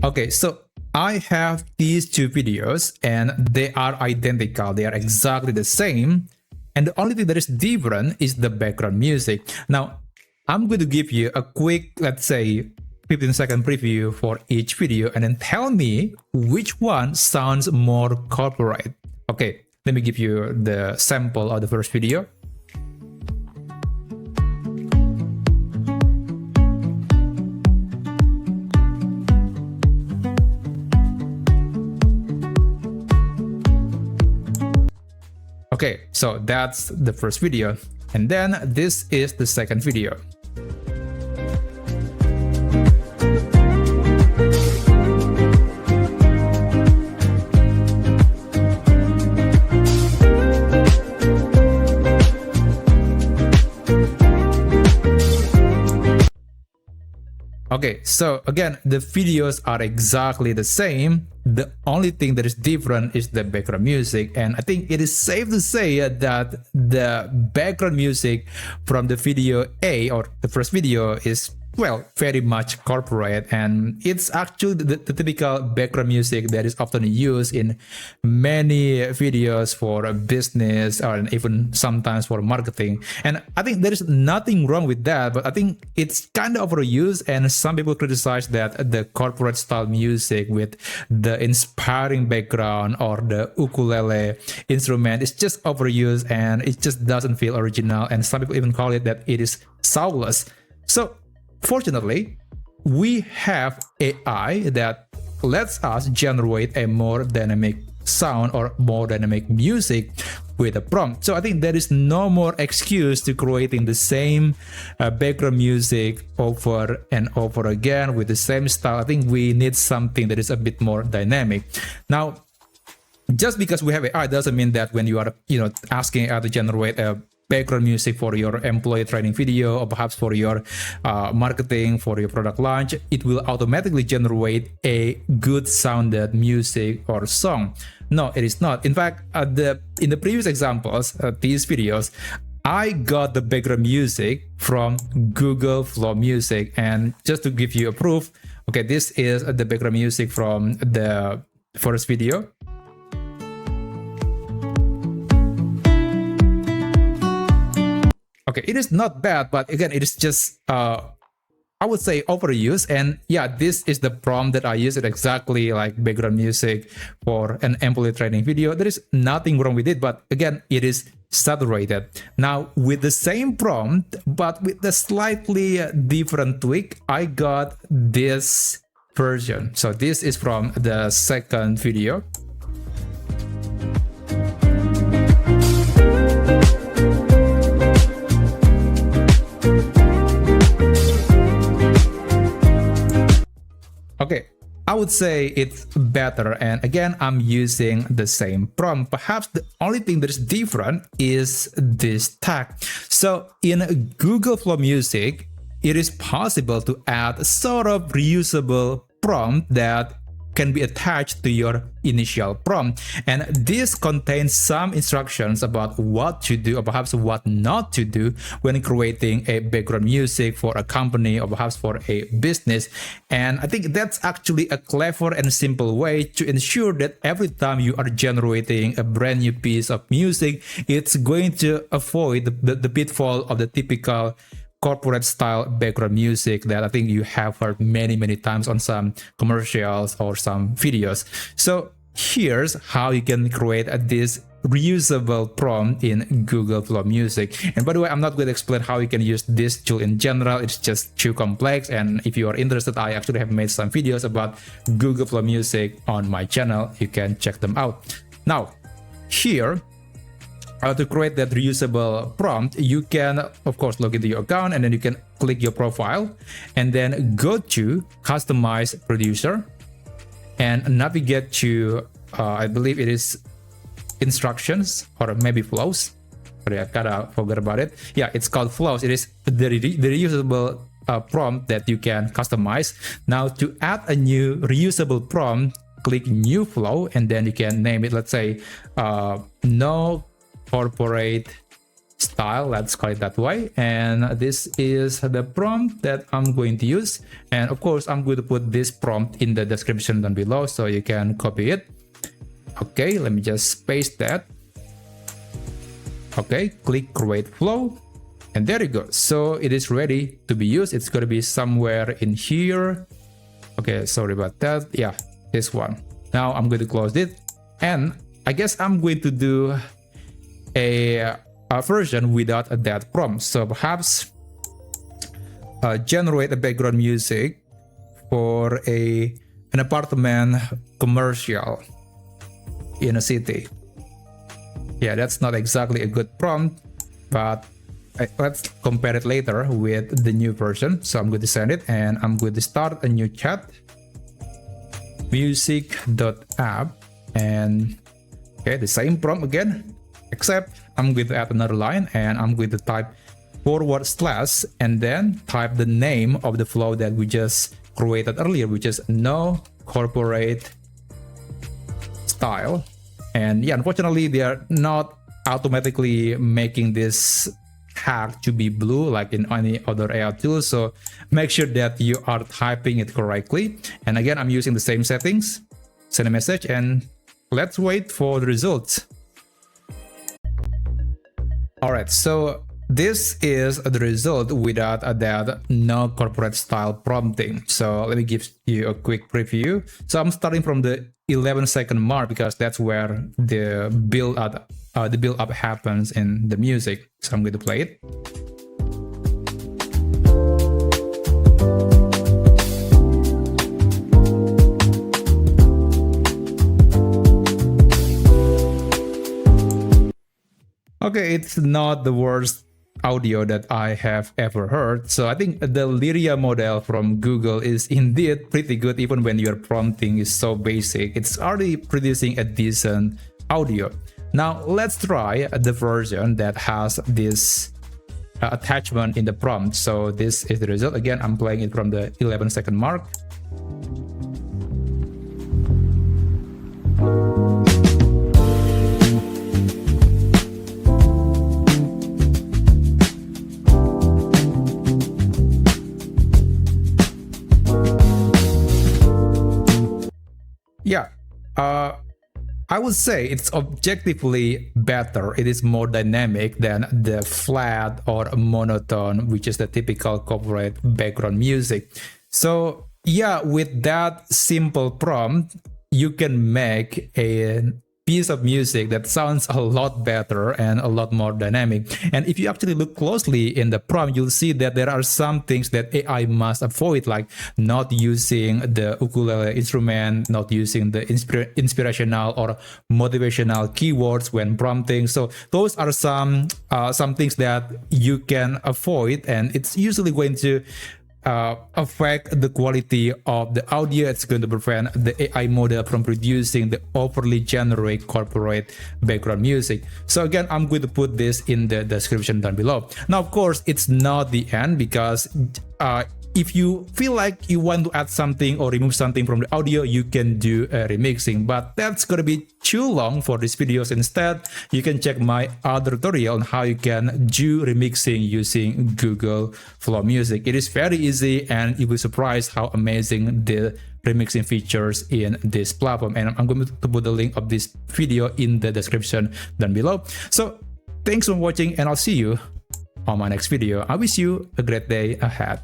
Okay, so I have these two videos and they are identical. They are exactly the same. And the only thing that is different is the background music. Now, I'm going to give you a quick, let's say, 15-second preview for each video and then tell me which one sounds more corporate. Okay, let me give you the sample of the first video. Okay, so that's the first video. And then this is the second video. Okay, so again, the videos are exactly the same. The only thing that is different is the background music. And I think it is safe to say that the background music from the video A, or the first video, is, well, very much corporate, and it's actually the typical background music that is often used in many videos for business or even sometimes for marketing. And I think there is nothing wrong with that, but I think it's kind of overused, and some people criticize that the corporate style music with the inspiring background or the ukulele instrument is just overused and it just doesn't feel original, and some people even call it that it is soulless. So fortunately, we have AI that lets us generate a more dynamic sound or more dynamic music with a prompt. So I think there is no more excuse to creating the same background music over and over again with the same style. I think we need something that is a bit more dynamic. Now, just because we have AI doesn't mean that when you are, asking AI to generate a background music for your employee training video or perhaps for your marketing, for your product launch, it will automatically generate a good sounded music or song. No, it is not. In fact, in the previous examples, these videos, I got the background music from Google Flow Music. And just to give you a proof, okay, this is the background music from the first video. Okay, it is not bad, but again, it is just, I would say, overused. And yeah, this is the prompt that I use, it exactly like background music for an employee training video. There is nothing wrong with it, but again, it is saturated. Now, with the same prompt, but with the slightly different tweak, I got this version. So this is from the second video. Okay, I would say it's better, and again, I'm using the same prompt. Perhaps the only thing that is different is this tag. So in Google Flow Music, it is possible to add a sort of reusable prompt that can be attached to your initial prompt, and this contains some instructions about what to do or perhaps what not to do when creating a background music for a company or perhaps for a business. And I think that's actually a clever and simple way to ensure that every time you are generating a brand new piece of music, it's going to avoid the pitfall of the typical corporate style background music that I think you have heard many times on some commercials or some videos. So here's how you can create this reusable prompt in Google Flow Music. And by the way, I'm not going to explain how you can use this tool in general. It's just too complex. And if you are interested, I actually have made some videos about Google Flow Music on my channel. You can check them out. Now, here, to create that reusable prompt, you can, of course, log into your account and then you can click your profile and then go to Customize Producer and navigate to, I believe it is Instructions or maybe Flows. Sorry, I kind of forgot about it. Yeah, it's called Flows. It is the reusable prompt that you can customize. Now, to add a new reusable prompt, click New Flow and then you can name it, let's say, no corporate style, let's call it that way. And this is the prompt that I'm going to use. And of course, I'm going to put this prompt in the description down below so you can copy it. Okay, let me just paste that. Okay, click create flow. And there you go. So it is ready to be used. It's going to be somewhere in here. Okay, sorry about that. Yeah, this one. Now I'm going to close it. And I guess I'm going to do a version without that prompt. So perhaps generate a background music for an apartment commercial in a city. Yeah, that's not exactly a good prompt, but let's compare it later with the new version. So I'm going to send it and I'm going to start a new chat. Music.app, and okay, the same prompt again, except I'm going to add another line and I'm going to type / and then type the name of the flow that we just created earlier, which is no corporate style. And yeah, unfortunately, they are not automatically making this tag to be blue like in any other AI tool. So make sure that you are typing it correctly. And again, I'm using the same settings. Send a message and let's wait for the results. All right, so this is the result without that no corporate style prompting. So let me give you a quick preview. So I'm starting from the 11-second mark because that's where the build up happens in the music. So I'm going to play it. Okay, it's not the worst audio that I have ever heard. So I think the Lyria model from Google is indeed pretty good. Even when your prompting is so basic, it's already producing a decent audio. Now let's try the version that has this attachment in the prompt. So this is the result. Again, I'm playing it from the 11-second mark. Yeah, I would say it's objectively better. It is more dynamic than the flat or monotone, which is the typical corporate background music. So yeah, with that simple prompt, you can make a piece of music that sounds a lot better and a lot more dynamic. And if you actually look closely in the prompt, you'll see that there are some things that AI must avoid, like not using the ukulele instrument, not using the inspirational or motivational keywords when prompting. So those are some things that you can avoid, and it's usually going to affect the quality of the audio. It's going to prevent the AI model from producing the overly generic corporate background music. So again, I'm going to put this in the description down below. Now, of course, it's not the end, because if you feel like you want to add something or remove something from the audio, you can do a remixing, but that's gonna be too long for these videos. Instead, you can check my other tutorial on how you can do remixing using Google Flow Music. It is very easy, and you'll be surprised how amazing the remixing features in this platform. And I'm going to put the link of this video in the description down below. So thanks for watching, and I'll see you on my next video. I wish you a great day ahead.